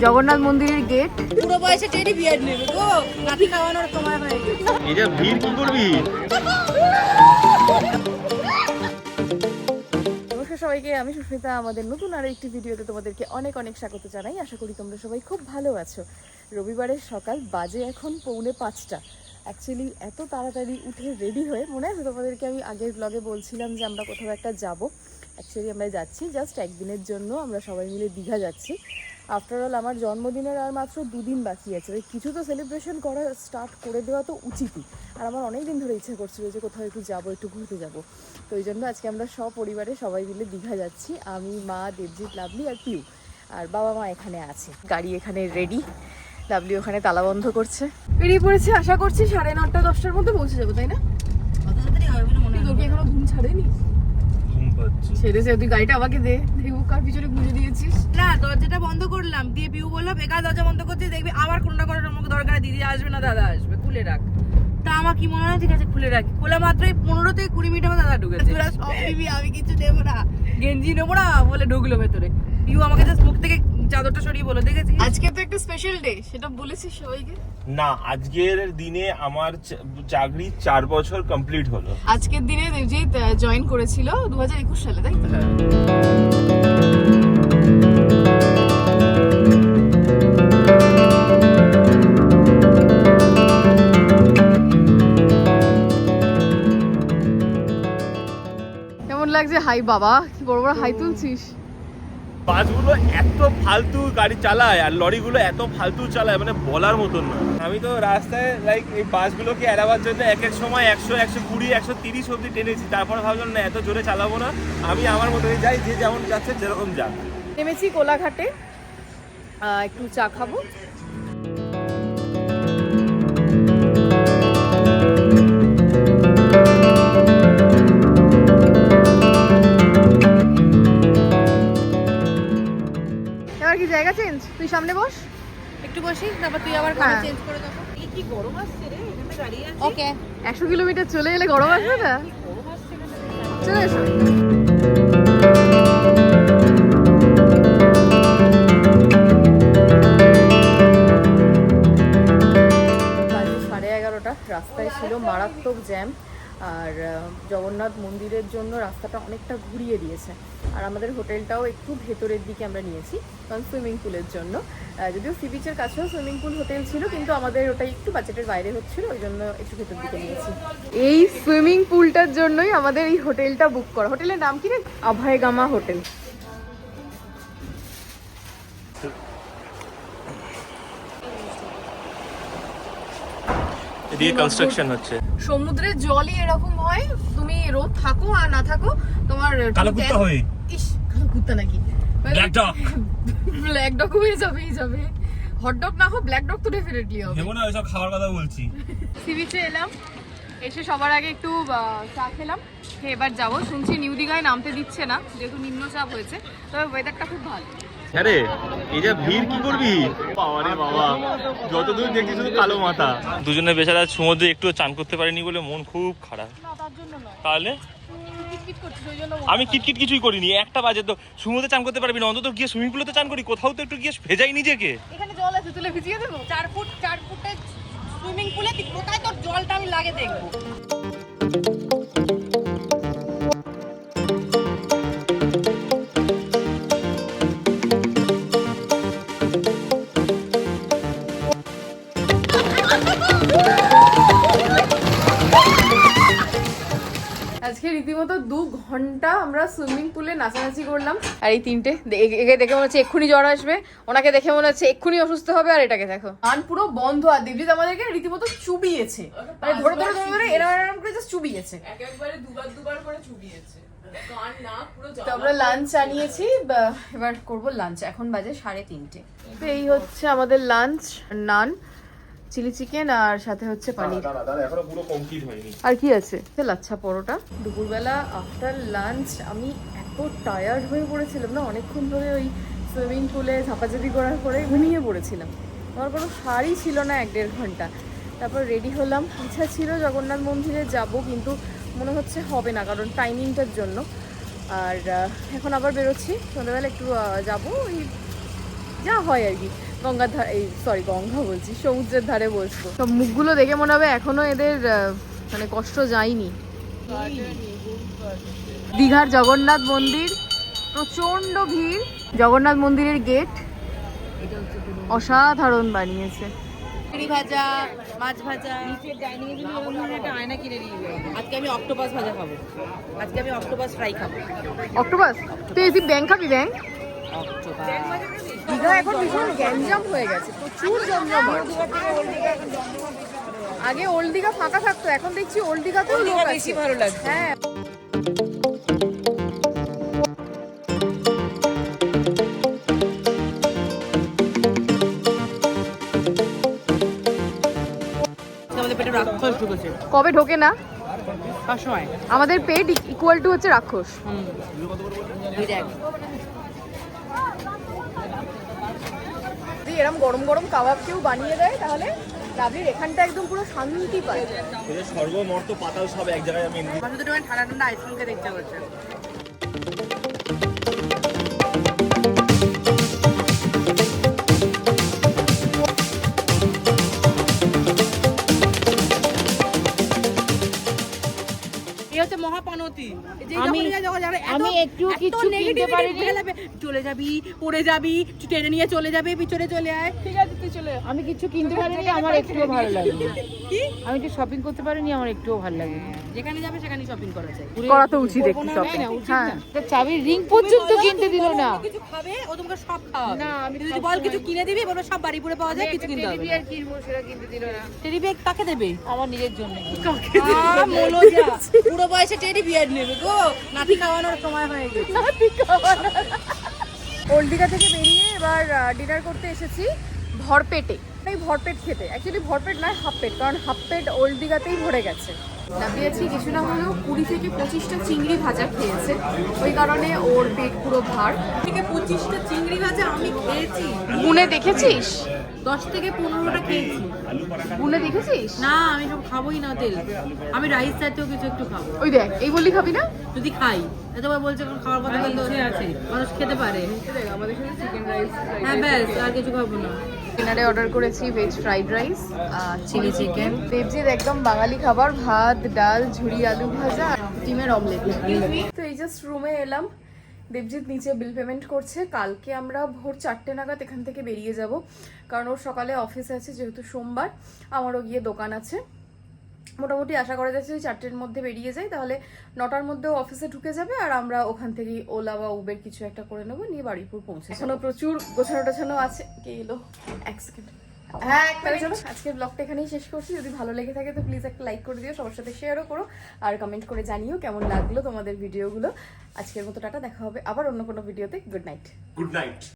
জগন্নাথ মন্দিরের গেট। পুরো বয়সে টেডি বিয়ার নেবে গো, নাতি খাওয়ানোর সময় হয়ে গেছে। এই যে ভিড় কি করবি? নমস্কার সবাইকে, আমি সুস্মিতা। আমাদের নতুন আরো একটি ভিডিওতে তোমাদেরকে অনেক অনেক স্বাগত জানাই। আশা করি তোমরা সবাই খুব ভালো আছো। রবিবারের সকাল, বাজে এখন 4:45। অ্যাকচুয়ালি এত তাড়াতাড়ি উঠে রেডি হয়ে, মনে আছে তোমাদেরকে আমি আগের ব্লগে বলছিলাম যে আমরা কোথাও একটা যাব। অ্যাকচুয়ালি আমরা যাচ্ছি জাস্ট একদিনের জন্য, আমরা সবাই মিলে দীঘা যাচ্ছি। আফটার অল আমার জন্মদিনের আর মাত্র 2 দিন বাকি আছে, কিছু তো সেলিব্রেশন করা স্টার্ট করে দেওয়া তো উচিতই। আর আমার অনেক দিন ধরে ইচ্ছা করছিল যে কোথাও একটু যাবো, একটু ঘুরতে যাব। তো ওই জন্য আজকে আমরা সপরিবারে সবাই মিলে দীঘা যাচ্ছি। আমি, মা, দেবজিৎ, লাভলি আর পিউ। আর বাবা মা এখানে আছে, গাড়ি এখানে রেডি। লাভলি ওখানে তালা বন্ধ করছে। বেরিয়ে পড়েছে, আশা করছি 9:30 10টার মধ্যে পৌঁছে যাবো, তাই না? কত তাড়াতাড়ি হবে বলে মনে হয়। তোর কি এখনো ঘুম ছাড়েনি? ঘুম পাচ্ছে। ছেড়েছে, তুই গাড়িটা আমাকে দে। দেখবো কার পিছনে গুঁজে দিয়েছিস। না, দরজাটা বন্ধ করলাম, দিয়ে পিউ বললো বেকার দরজা বন্ধ করছিস, দেখবি আবার কোনো না কোনো আমাকে দরকার, দিদি আসবে না দাদা আসবে, খুলে রাখ। তা আমার কি মনে হয়, ঠিক আছে খুলে রাখি। খোলা মাত্রই 15 থেকে 20 মিনিট আমার দাদা ঢুকেছে। তোরা সব দিবি, আমি কিছু দেবো না, গেঞ্জি নেবো না বলে ঢুকলো ভেতরে। পিউ আমাকে জাস্ট মুখ থেকে চাদরটা সরিয়ে বলো, দেখেছিস? আজকে তো একটা স্পেশাল ডে, সেটা বলেছিস সবাইকে। না, আজকের দিনে আমার চাকরি 4 বছর কমপ্লিট হলো। আজকের দিনে দেবজিৎ জয়েন করেছিল 2021 সালে, তাই তো? কেমন লাগছে? হাই বাবা, কি বড় বড় হাই তুলছিস। বাসগুলো এত ফালতু গাড়ি চালায় আর লরিগুলো এত ফালতু চালায়, মানে বলার মতন না। আমি তো রাস্তায় এই বাসগুলোকে এড়াবার জন্য এক এক সময় 100, 120, 130 অব্দি টেনেছি। তারপর ভাবলাম না, এত জোরে চালাবো না, আমি আমার মতো যাই, যে যেমন যাচ্ছে যেরকম যাক। নেমেছি কোলাঘাটে, একটু চা খাবো। এবার কি জায়গা চেঞ্জ? তুই সামনে বস, একটু বসি, তারপর তুই আবার হ্যাঁ। চেঞ্জ করে দেবো। এই কি গরম আসছে রে, এখানে দাঁড়িয়ে আছি। ওকে। 100 কিলোমিটার চলে এলে গরম আসবে না? কি গরম আসছে এখানে। চলে এসো। বাজে 11:30, রাস্তায় ছিল মারাত্মক জ্যাম। আর জগন্নাথ মন্দিরের জন্য রাস্তাটা অনেকটা ঘুরিয়ে দিয়েছে। আর আমাদের হোটেলটাও একটু ভেতরের দিকে আমরা নিয়েছি, কারণ সুইমিং পুলের জন্য। যদিও সি বিচের কাছেও সুইমিং পুল হোটেল ছিল, কিন্তু আমাদের ওটাই একটু বাজেটের বাইরে হচ্ছিল, ওই জন্য একটু ভেতর দিকে নিয়েছি। এই সুইমিং পুলটার জন্যই আমাদের এই হোটেলটা বুক করা। হোটেলের নাম কি রে? অভয়গামা হোটেল। এদিকে কনস্ট্রাকশন হচ্ছে। সমুদ্রের জলই এরকম হয়, তুমি রোদ থাকো আর না থাকো, তোমার কালো কুত্তা হয়। ইস, কালো কুত্তা নাকি? Black dog. ব্ল্যাক ডগ হয়ে যাবে। হট ডগ না হোক, ব্ল্যাক ডগ তো ডেফিনেটলি হবে। দেবো না, ওইসব খাওয়ার কথা বলছি। সি বিচে এলাম, এসে সবার আগে একটু চা খেলাম, খেয়ে এবার যাবো। শুনছি নিউ দীঘায় নামতে দিচ্ছে না, যেহেতু নিম্নচাপ হয়েছে, তবে ওয়েদারটা খুব ভালো। আরে এই যে ভিড় কি করবি? বাবারে বাবা, যতদূর দেখছি শুধু কালো মাথা। দুজনে বেচারা সমুদ্রে একটু চান করতে পারেনি বলে মন খুব খারাপ। না, তার জন্য নয়, তাহলে কিটকিট করছিস ওই জন্য। আমি কিটকিট কিছুই করিনি। 1টা বাজে তো সমুদ্রে চান করতে পারবি না, অন্তত গিয়ে সুইমিং পুলে তো চান করি, কোথাও তো একটু গিয়ে ভেজাই নিজেকে। এখানে জল আছে, তুলে ভিজিয়ে দেবো। 4 ফুটের সুইমিং পুলে কোথায় তোর জলটা আমি লাগে দেখবো। আজকে রীতিমতো 2 ঘন্টা আমরা সুইমিং পুলে নাচানাচি করলাম। আর এই তিনটে একে দেখে মনে হচ্ছে এক্ষুনি জ্বর আসবে, ওনাকে দেখে মনে হচ্ছে এক্ষুনি অসুস্থ হবে, আর এটাকে দেখো কান পুরো বন্ধ। আর দেবজিৎ আমাদেরকে রীতিমতো চুবিয়েছে, মানে ধরে এরম করে জাস্ট চুবিয়েছে, একেবারে দুবার করে চুবিয়েছে। কান না পুরো তো আমরা লাঞ্চ আনিয়েছি, এবার করবো লাঞ্চ। এখন বাজে 3:30। তো এই হচ্ছে আমাদের লাঞ্চ, নান, চিলি চিকেন আর সাথে হচ্ছে পানির। এখনো পুরো কমপ্লিট হয়নি। আর কি আছে? লাচ্ছা পরোটা। দুপুরবেলা আফটার লাঞ্চ আমি এত টায়ার্ড হয়ে পড়েছিলাম না, অনেকক্ষণ ধরে ওই সুইমিং পুলে ঝাপাঝাপি করার পরে ঘুমিয়ে পড়েছিলাম। আমার কোনো শাড়ি ছিল না 1-1.5 ঘন্টা। তারপর রেডি হলাম, ইচ্ছা ছিল জগন্নাথ মন্দিরে যাব, কিন্তু মনে হচ্ছে হবে না কারণ টাইমিংটার জন্য। আর এখন আবার বেরোচ্ছি, সন্ধ্যাবেলা একটু যাবো, ওই যা হয় আর কি। গঙ্গার ধারে, এই সরি গঙ্গা বলছি, সমুদ্রের ধারে বসবো। সব মুখগুলো দেখে মনে হবে এখনো এদের মানে কষ্ট যায়নি। দীঘার জগন্নাথ মন্দির, প্রচন্ড ভিড়। জগন্নাথ মন্দিরের গেট অসাধারণ বানিয়েছে। চিংড়ি ভাজা, মাছ ভাজা, নিচের ডাইনিং এ এরকম ধরনের একটা আয়না কিনে নিয়ে যাই। আজকে আমি অক্টোপাস ভাজা খাবো, আজকে আমি অক্টোপাস ফ্রাই খাবো। অক্টোপাস? তুই এই ব্যাং খাবি? ব্যাং? অক্টোপাস দীঘা এখন ভীষণ গ্যাঞ্জাম হয়ে গেছে, প্রচুর জমজমাট। আগে ওল্ড দীঘা ফাঁকা থাকতো, এখন দেখছি ওল্ড দীঘাতেও লোক আছে। বেশি ভালো লাগছে। হ্যাঁ। আমাদের পেটে রাক্ষস ঢুকেছে। কবে ঢোকে না? সবসময় আমাদের পেট ইকুয়াল টু হচ্ছে রাক্ষস। ওই দেখ, যদি এরকম গরম গরম কাবাব কেউ বানিয়ে দেয় তাহলে রাবড়ির এখানটা একদম পুরো শান্তি পায়। সর্বমর্ত পাতাল সব এক জায়গায় আমি আমার শুধু একটু ঠান্ডা ঠান্ডা আইসক্রিম খেতে ইচ্ছা করছে। এই হচ্ছে মহাপানতি। আমি একটু কিছু কিনতে পারিনি। চলে যাবি, পড়ে যাবি, টেনে নিয়ে চলে যাবে, পিছনে চলে আয়। ঠিক আছে তুই চলে। আমি কিছু কিনতে পারিনি, আমার একটুও ভালো লাগে। আমি একটু শপিং করতে পারিনি, আমার একটুও ভালো লাগে। যেখানে যাবে সেখানে শপিং করা যায়। করা তো উচিত একটু শপিং। হ্যাঁ, চাবির রিং পর্যন্ত কিনতে দিল না। কিছু খাবে ও তোমাকে সব খাওয়াবে। না, আমি তুই যদি বল কিছু কিনে দিবি, বলবে সব বাড়িপুরে পাওয়া যায়, কিছু কিনতে হবে টেডি না। বিয়ার কিনবো, সেটা কিনতে দিল না। টেডি বিয়ার কাকে দেবে? আমার নিজের জন্য। মোলোজা পুরো বয়সে টেডি বিয়ার নেবে গো, নাতি খাওয়ানোর সময় হয়ে গেছে। ওল্ড দীঘা থেকে বেরিয়ে এবার ডিনার করতে এসেছি ভরপেটে। এই ভরপেট খেতে, অ্যাকচুয়ালি ভরপেট নয়, হাফ পেট, কারণ হাফ পেট ওল্ড দীঘাতেই ভরে গেছে। দাবিয়েছি কিছু না হলেও 20 থেকে 25টা চিংড়ি ভাজা খেয়েছে, ওই কারণে ওর পেট পুরো ভার। থেকে 25টা চিংড়ি ভাজা আমি খেয়েছি। গুনে দেখেছিস? 10 থেকে 15টা খেয়েছি। গুনে দেখেছিস? না, আমি সব খাবোই না তেল। আমি রাইস জাতীয় কিছু একটু খাবো। ওই দেখ, এই বললি খাবি না? যদি খাই এতবার বলছে এখন খাওয়ার কথা বলতে আছে, মানুষ খেতে পারে। আমাদের সাথে চিকেন রাইস, হ্যাঁ ব্যাস, আর কিছু খাবো না। ডিনারে অর্ডার করেছি veg fried rice, chilli chicken. Debojit একদম বাঙালি খাবার, ভাত, ডাল, ঝুরি আলু ভাজা, ডিমের অমলেট। তো এই জাস্ট রুমে এলাম, দেবজিৎ নিচে বিল পেমেন্ট করছে। কালকে আমরা ভোর 4টে নাগাদ এখান থেকে বেরিয়ে যাব, কারণ ওর সকালে অফিস আছে, যেহেতু সোমবার। আমারও গিয়ে দোকান আছে। মোটামুটি আশা করা যাচ্ছে 4টের মধ্যে বেরিয়ে যাই, তাহলে 9টার মধ্যেও অফিসে ঢুকে যাবে, আর আমরা ওখান থেকেই ওলা বা উবের কিছু একটা করে নেবো, নিয়ে বাড়িপুর পৌঁছে। এখনো প্রচুর গোছানো টোছানো আছে। কে এলো? এক সেকেন্ড। হ্যাঁ, তাহলে চলো আজকের ব্লগটা এখানেই শেষ করছি। যদি ভালো লেগে থাকে তো প্লিজ একটা লাইক করে দিও, সবার সাথে শেয়ারও করো, আর কমেন্ট করে জানিও কেমন লাগলো তোমাদের ভিডিওগুলো। আজকের মতো টাটা, দেখা হবে আবার অন্য কোনো ভিডিওতে। Good night. Good night.